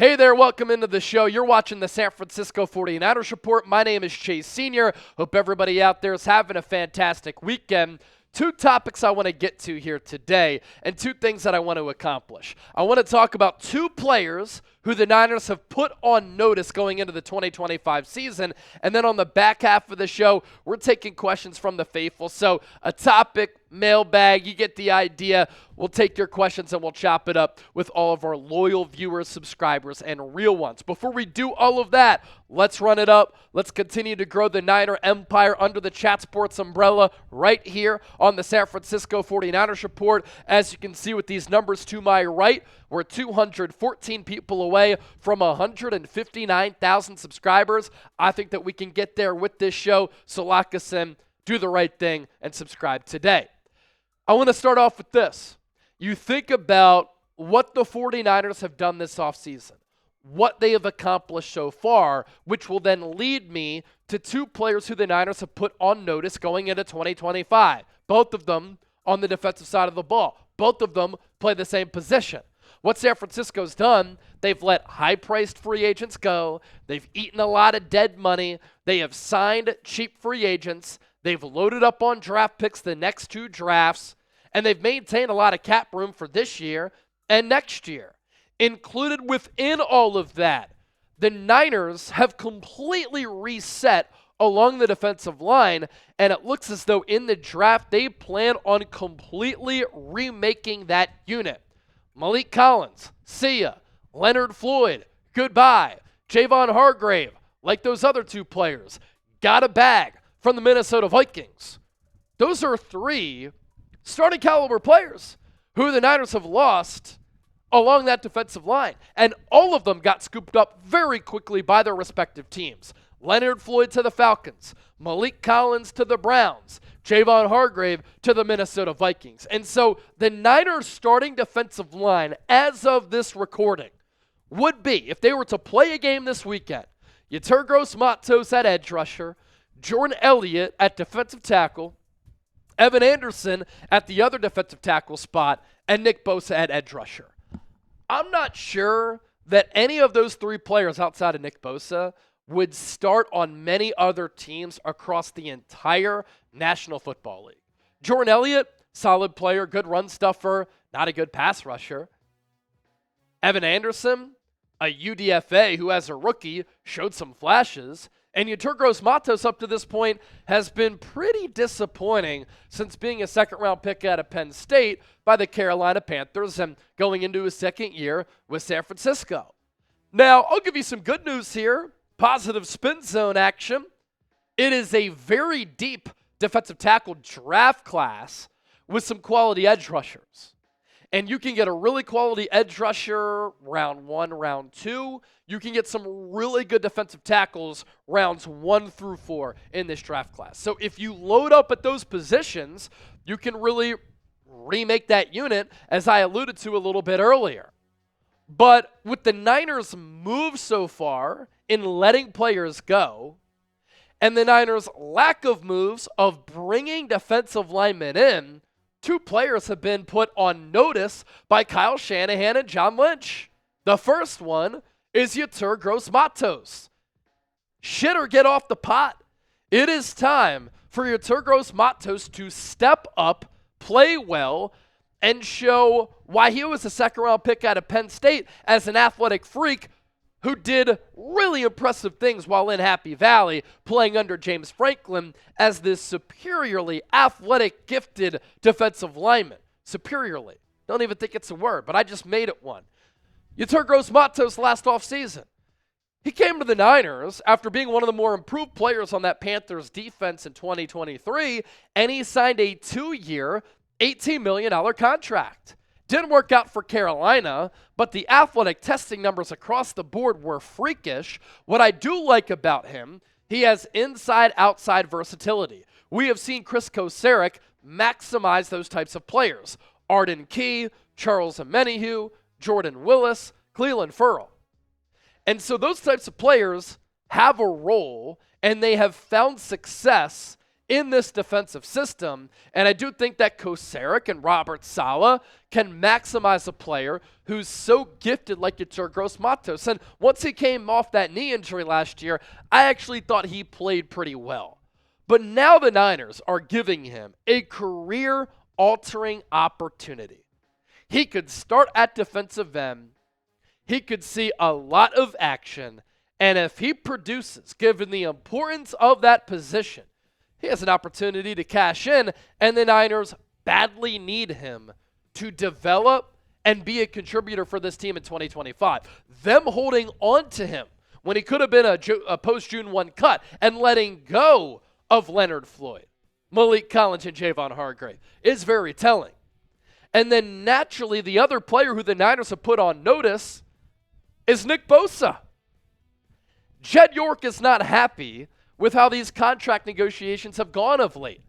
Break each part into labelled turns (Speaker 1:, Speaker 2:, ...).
Speaker 1: Hey there, welcome into the show. You're watching the San Francisco 49ers Report. My name is Chase Sr. Hope everybody out there is having a fantastic weekend. Two topics I want to get to here today and two things that I want to accomplish. I want to talk about two players who the Niners have put on notice going into the 2025 season. And then on the back half of the show, we're taking questions from the faithful. So a topic, mailbag, you get the idea. We'll take your questions and we'll chop it up with all of our loyal viewers, subscribers, and real ones. Before we do all of that, let's run it up. Let's continue to grow the Niner empire under the Chat Sports umbrella right here on the San Francisco 49ers Report. As you can see with these numbers to my right, we're 214 people away from 159,000 subscribers. I think that we can get there with this show, so lock us in, do the right thing, and subscribe today. I want to start off with this. You think about what the 49ers have done this offseason, what they have accomplished so far, which will then lead me to two players who the Niners have put on notice going into 2025. Both of them on the defensive side of the ball. Both of them play the same position. What San Francisco's done, they've let high-priced free agents go. They've eaten a lot of dead money. They have signed cheap free agents. They've loaded up on draft picks the next two drafts, and they've maintained a lot of cap room for this year and next year. Included within all of that, the Niners have completely reset along the defensive line, and it looks as though in the draft they plan on completely remaking that unit. Malik Collins, see ya. Leonard Floyd, goodbye. Javon Hargrave, like those other two players, got a bag from the Minnesota Vikings. Those are three starting caliber players who the Niners have lost along that defensive line. And all of them got scooped up very quickly by their respective teams. Leonard Floyd to the Falcons, Malik Collins to the Browns, Javon Hargrave to the Minnesota Vikings. And so the Niners starting defensive line as of this recording would be, if they were to play a game this weekend, Yetur Gross-Matos at edge rusher, Jordan Elliott at defensive tackle, Evan Anderson at the other defensive tackle spot, and Nick Bosa at edge rusher. I'm not sure that any of those three players outside of Nick Bosa would start on many other teams across the entire National Football League. Jordan Elliott, solid player, good run stuffer, not a good pass rusher. Evan Anderson, a UDFA who as a rookie showed some flashes. And Yetur Gross-Matos up to this point has been pretty disappointing since being a second-round pick out of Penn State by the Carolina Panthers and going into his second year with San Francisco. Now, I'll give you some good news here. Positive spin zone action. It is a very deep defensive tackle draft class with some quality edge rushers. And you can get a really quality edge rusher round 1, round 2. You can get some really good defensive tackles rounds 1 through 4 in this draft class. So if you load up at those positions, you can really remake that unit, as I alluded to a little bit earlier. But with the Niners' move so far in letting players go, and the Niners' lack of moves of bringing defensive linemen in, two players have been put on notice by Kyle Shanahan and John Lynch. The first one is Yetur Gross-Matos. Shit or get off the pot. It is time for Yetur Gross-Matos to step up, play well, and show why he was a second-round pick out of Penn State as an athletic freak who did really impressive things while in Happy Valley, playing under James Franklin as this superiorly athletic, gifted defensive lineman. Superiorly. Don't even think it's a word, but I just made it one. Yetur Gross-Matos last offseason. He came to the Niners after being one of the more improved players on that Panthers defense in 2023, and he signed a 2-year, $18 million contract. Didn't work out for Carolina, but the athletic testing numbers across the board were freakish. What I do like about him, he has inside-outside versatility. We have seen Chris Kocurek maximize those types of players. Arden Key, Charles Omenihu, Jordan Willis, Cleveland Ferrell. And so those types of players have a role, and they have found success in this defensive system. And I do think that Kocurek and Robert Saleh can maximize a player who's so gifted like Yetur Gross-Matos. And once he came off that knee injury last year, I actually thought he played pretty well. But now the Niners are giving him a career-altering opportunity. He could start at defensive end. He could see a lot of action. And if he produces, given the importance of that position, he has an opportunity to cash in, and the Niners badly need him to develop and be a contributor for this team in 2025. Them holding on to him when he could have been a post-June 1 cut and letting go of Leonard Floyd, Malik Collins, and Javon Hargrave is very telling. And then naturally, the other player who the Niners have put on notice is Nick Bosa. Jed York is not happy with how these contract negotiations have gone of late.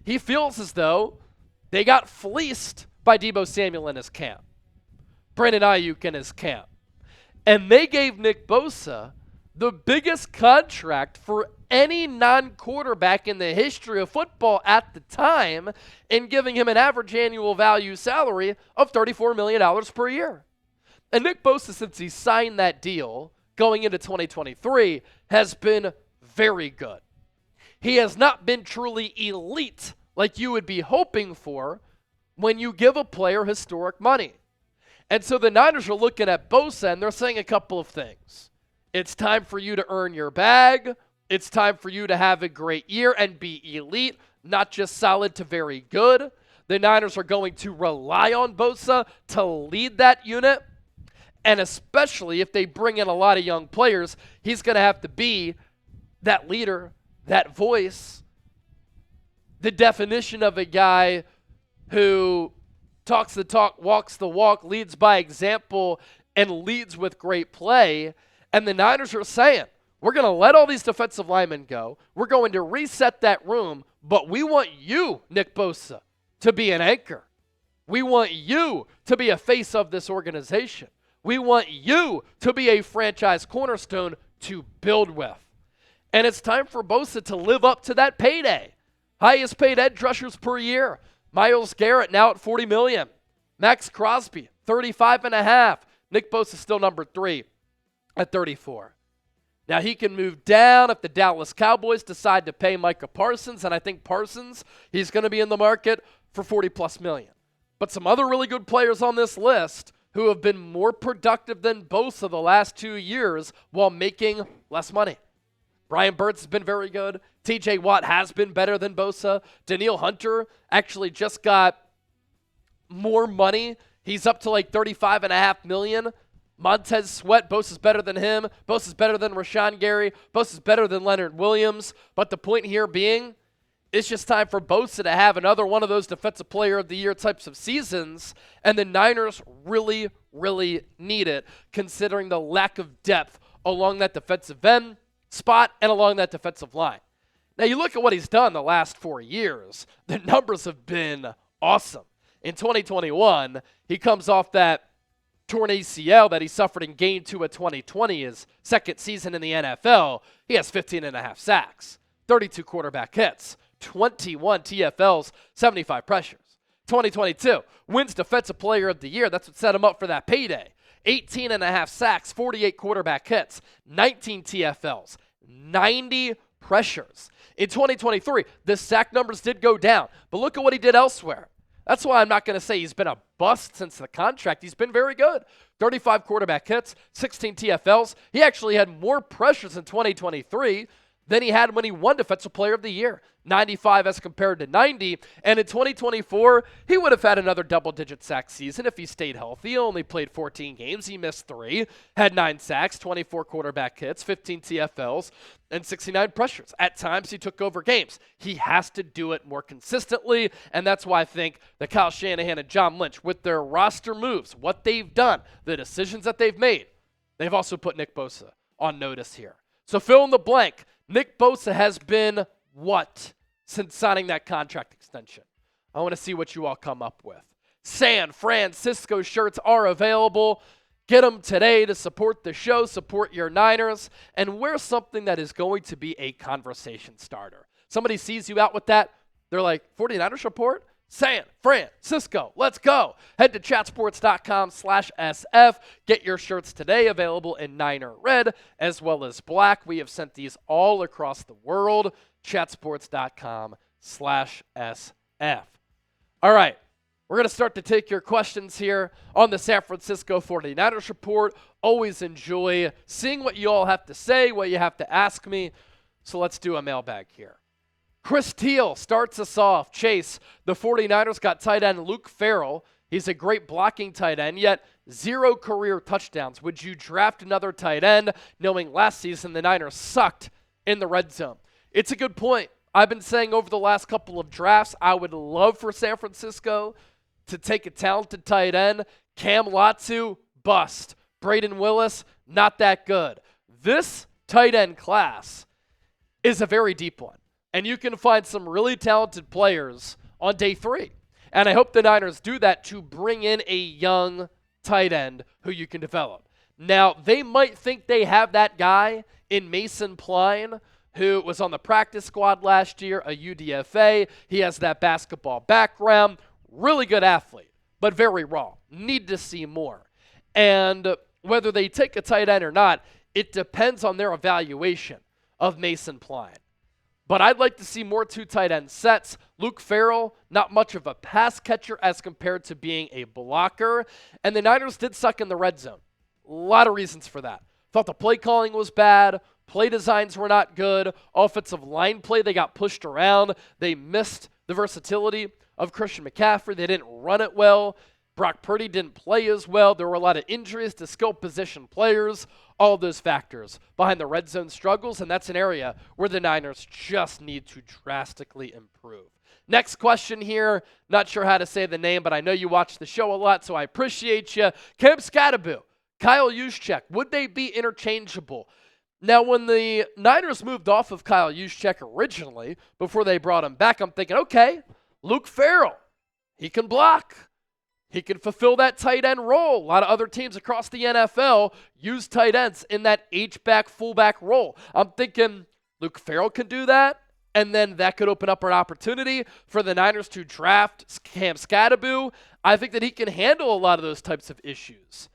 Speaker 1: He feels as though they got fleeced by Deebo Samuel in his camp, Brandon Ayuk in his camp. And they gave Nick Bosa the biggest contract for any non-quarterback in the history of football at the time, in giving him an average annual value salary of $34 million per year. And Nick Bosa, since he signed that deal going into 2023, has been very good. He has not been truly elite like you would be hoping for when you give a player historic money. And so the Niners are looking at Bosa and they're saying a couple of things. It's time for you to earn your bag. It's time for you to have a great year and be elite, not just solid to very good. The Niners are going to rely on Bosa to lead that unit. And especially if they bring in a lot of young players, he's going to have to be that leader, that voice, the definition of a guy who talks the talk, walks the walk, leads by example, and leads with great play. And the Niners are saying, we're going to let all these defensive linemen go. We're going to reset that room, but we want you, Nick Bosa, to be an anchor. We want you to be a face of this organization. We want you to be a franchise cornerstone to build with. And it's time for Bosa to live up to that payday. Highest paid edge rushers per year. Myles Garrett now at $40 million. Max Crosby, $35.5. Nick Bosa still number 3 at $34. Now he can move down if the Dallas Cowboys decide to pay Micah Parsons, and I think Parsons, he's going to be in the market for $40+ million. But some other really good players on this list who have been more productive than Bosa the last 2 years while making less money. Brian Burns has been very good. TJ Watt has been better than Bosa. Danielle Hunter actually just got more money. He's up to like $35.5 million. Montez Sweat, Bosa's better than him. Bosa's better than Rashawn Gary. Bosa's better than Leonard Williams. But the point here being, it's just time for Bosa to have another one of those Defensive Player of the Year types of seasons. And the Niners really, really need it, considering the lack of depth along that defensive end spot and along that defensive line. Now, you look at what he's done the last 4 years. The numbers have been awesome. In 2021, he comes off that torn ACL that he suffered in Game 2 of 2020, his second season in the NFL. He has 15.5 sacks, 32 quarterback hits, 21 TFLs, 75 pressures. 2022, wins Defensive Player of the Year. That's what set him up for that payday. 18.5 sacks, 48 quarterback hits, 19 TFLs, 90 pressures. In 2023, the sack numbers did go down, but look at what he did elsewhere. That's why I'm not going to say he's been a bust since the contract. He's been very good. 35 quarterback hits, 16 TFLs. He actually had more pressures in 2023 than he had when he won Defensive Player of the Year. 95 as compared to 90. And in 2024, he would have had another double-digit sack season if he stayed healthy. He only played 14 games. He missed 3, had 9 sacks, 24 quarterback hits, 15 TFLs, and 69 pressures. At times, he took over games. He has to do it more consistently, and that's why I think that Kyle Shanahan and John Lynch, with their roster moves, what they've done, the decisions that they've made, they've also put Nick Bosa on notice here. So fill in the blank. Nick Bosa has been what since signing that contract extension? I want to see what you all come up with. San Francisco shirts are available. Get them today to support the show, support your Niners, and wear something that is going to be a conversation starter. Somebody sees you out with that, they're like, 49ers report? San Francisco, let's go. Head to chatsports.com/SF. Get your shirts today, available in Niner red as well as black. We have sent these all across the world. Chatsports.com/SF. All right, we're going to start to take your questions here on the San Francisco 49ers report. Always enjoy seeing what you all have to say, what you have to ask me. So let's do a mailbag here. Chris Teal starts us off. Chase, the 49ers got tight end Luke Farrell. He's a great blocking tight end, yet 0 career touchdowns. Would you draft another tight end, knowing last season the Niners sucked in the red zone? It's a good point. I've been saying over the last couple of drafts, I would love for San Francisco to take a talented tight end. Cam Latu, bust. Braden Willis, not that good. This tight end class is a very deep one. And you can find some really talented players on day 3. And I hope the Niners do that to bring in a young tight end who you can develop. Now, they might think they have that guy in Mason Pline, who was on the practice squad last year, a UDFA. He has that basketball background. Really good athlete, but very raw. Need to see more. And whether they take a tight end or not, it depends on their evaluation of Mason Pline. But I'd like to see more 2 tight end sets. Luke Farrell, not much of a pass catcher as compared to being a blocker. And the Niners did suck in the red zone. A lot of reasons for that. Thought the play calling was bad. Play designs were not good. Offensive line play, they got pushed around. They missed the versatility of Christian McCaffrey. They didn't run it well. Brock Purdy didn't play as well. There were a lot of injuries to skill position players. All of those factors behind the red zone struggles, and that's an area where the Niners just need to drastically improve. Next question here. Not sure how to say the name, but I know you watch the show a lot, so I appreciate you. Cam Scadaboo, Kyle Juszczyk, would they be interchangeable? Now, when the Niners moved off of Kyle Juszczyk originally, before they brought him back, I'm thinking, okay, Luke Farrell, he can block. He can fulfill that tight end role. A lot of other teams across the NFL use tight ends in that H-back, fullback role. I'm thinking Luke Farrell can do that, and then that could open up an opportunity for the Niners to draft Cam Scadaboo. I think that he can handle a lot of those types of issues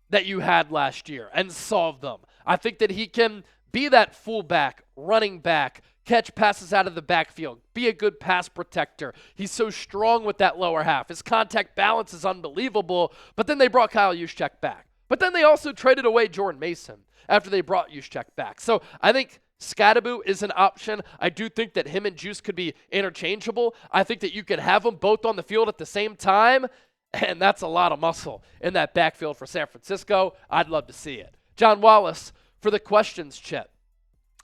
Speaker 1: that you had last year and solve them. I think that he can be that fullback, running back, catch passes out of the backfield, be a good pass protector. He's so strong with that lower half. His contact balance is unbelievable, but then they brought Kyle Juszczyk back. But then they also traded away Jordan Mason after they brought Juszczyk back. So I think Scadaboo is an option. I do think that him and Juice could be interchangeable. I think that you could have them both on the field at the same time, and that's a lot of muscle in that backfield for San Francisco. I'd love to see it. John Wallace, for the questions, Chet.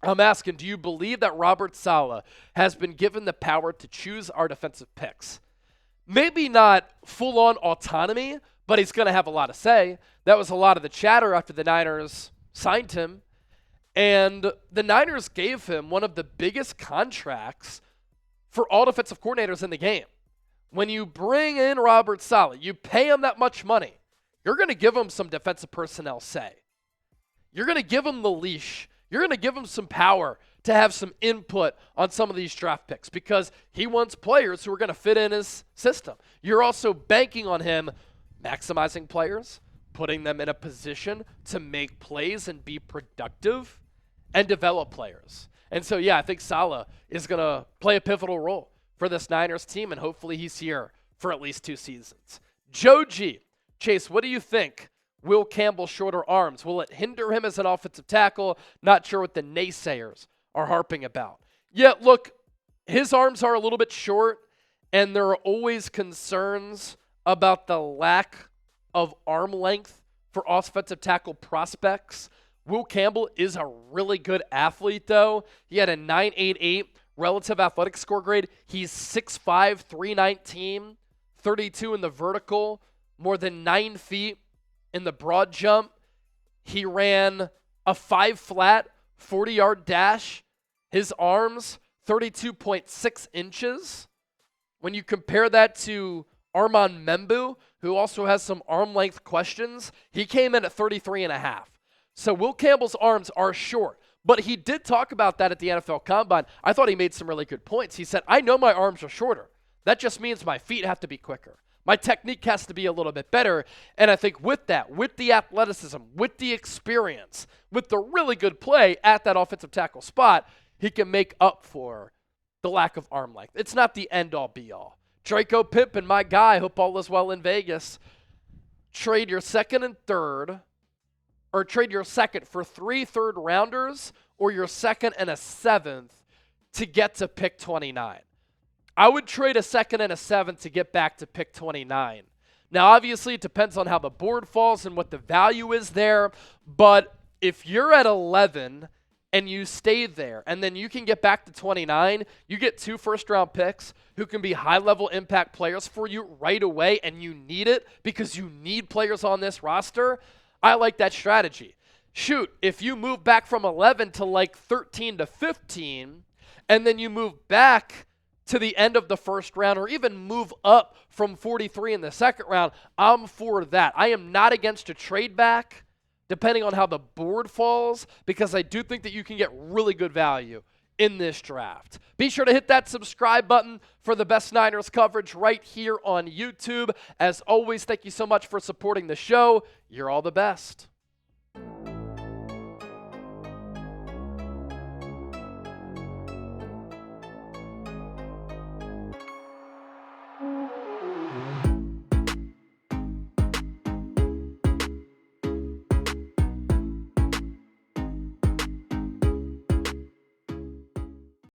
Speaker 1: I'm asking, do you believe that Robert Saleh has been given the power to choose our defensive picks? Maybe not full-on autonomy, but he's going to have a lot to say. That was a lot of the chatter after the Niners signed him. And the Niners gave him one of the biggest contracts for all defensive coordinators in the game. When you bring in Robert Saleh, you pay him that much money, you're going to give him some defensive personnel say. You're going to give him the leash. You're going to give him some power to have some input on some of these draft picks because he wants players who are going to fit in his system. You're also banking on him maximizing players, putting them in a position to make plays and be productive and develop players. And so, yeah, I think Saleh is going to play a pivotal role for this Niners team, and hopefully he's here for at least 2 seasons. Joe G. Chase, what do you think? Will Campbell's shorter arms, will it hinder him as an offensive tackle? Not sure what the naysayers are harping about. Yeah, look, his arms are a little bit short, and there are always concerns about the lack of arm length for offensive tackle prospects. Will Campbell is a really good athlete, though. He had a 9.88 relative athletic score grade. He's 6'5", 319, 32 in the vertical, more than 9 feet in the broad jump. He ran a 5-flat, 40-yard dash. His arms, 32.6 inches. When you compare that to Armand Membu, who also has some arm length questions, he came in at 33.5. So Will Campbell's arms are short, But he did talk about that at the NFL Combine. I thought he made some really good points. He said, I know my arms are shorter. That just means my feet have to be quicker. My technique has to be a little bit better. And I think with that, with the athleticism, with the experience, with the really good play at that offensive tackle spot, he can make up for the lack of arm length. It's not the end-all, be-all. Draco Pimpin, my guy, hope all is well in Vegas. Trade your second and third, or trade your second for 3 third-rounders, or your second and a seventh to get to pick 29. I would trade a second and a seventh to get back to pick 29. Now, obviously, it depends on how the board falls and what the value is there, but if you're at 11 and you stay there, and then you can get back to 29, you get 2 first-round picks who can be high-level impact players for you right away, and you need it because you need players on this roster. I like that strategy. Shoot, if you move back from 11 to like 13 to 15, and then you move back to the end of the first round, or even move up from 43 in the second round, I'm for that. I am not against a trade back, depending on how the board falls, because I do think that you can get really good value in this draft. Be sure to hit that subscribe button for the best Niners coverage right here on YouTube. As always, thank you so much for supporting the show. You're all the best.